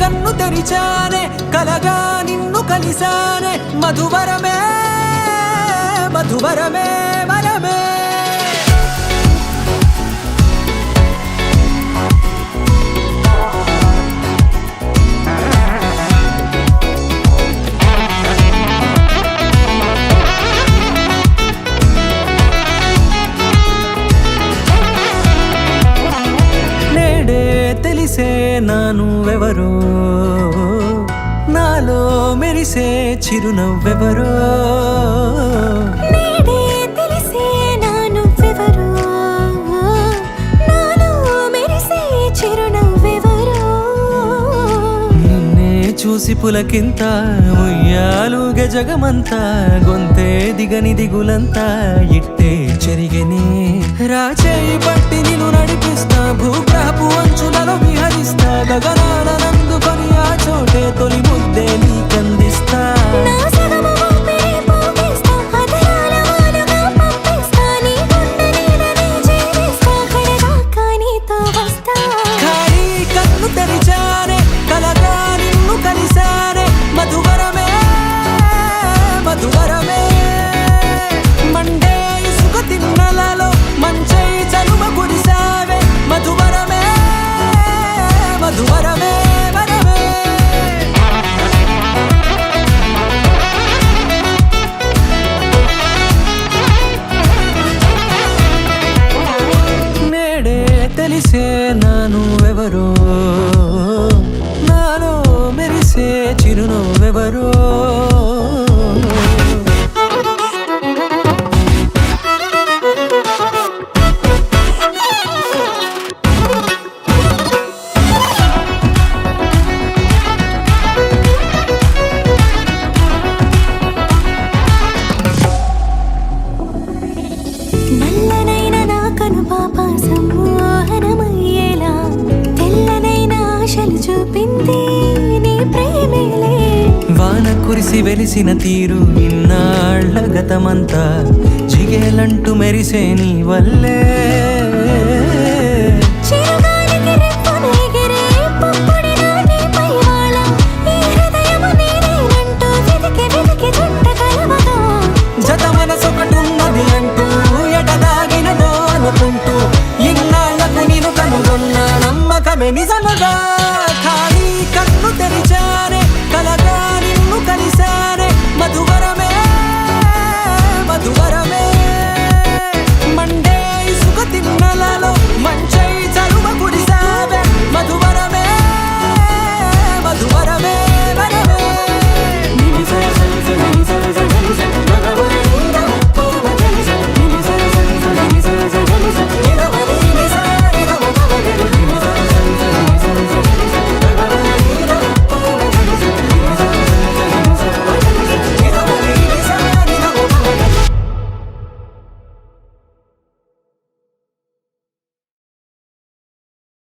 కన్ను తెరిచానే కలగా నిన్ను కలిసానే మధువరమే మధువరమే మనమే తెలిసే నానువెవరో నాలో మెరిసే చిరునవ్వెవరో నేడే తెలిసే నానువెవరో నాలో మెరిసే చిరునవ్వెవరో నిన్నే చూసి పులకింత ఉయ్యాలుగే జగమంతా గొంతే దిగని దిగులంతా ఇట్టే చెరిగెనే రాచేయి పట్టి నిన్ను నడిపిస్తా భూగ్రహపు అంచులలో విహరిస్తా గగనానందుకొని ఆ చోటే తొలి ముద్దే నీకందిస్తా నా సగము ఊపిరి పోగేస్తా అదరాల వాలుగా పంపిస్తా నీ గుండె నీడనే జీవిస్తా కడదాకా నీతో వస్తా ఖాళీ కన్ను తెరిచానే కలగా నిన్ను కలిసానే మధువరమే మధువరమే మండే ఇసుక తిన్నలలో మంచై చలుమ కురిసావే మధువరమే మధువరమే వరమే నేడే తెలిసే నానువెవరో నాలో మెరిసే చిరునవ్వెవరో నల్లనైన నా కనుపాప సమ్మోహనమయ్యేలా తెల్లనైన ఆశలు చూపింది నీ ప్రేమేలే వాన కురిసి వెలిసిన తీరు ఇన్నాళ్ల గతమంతా జిగేలంటూ మెరిసే నీ వల్లే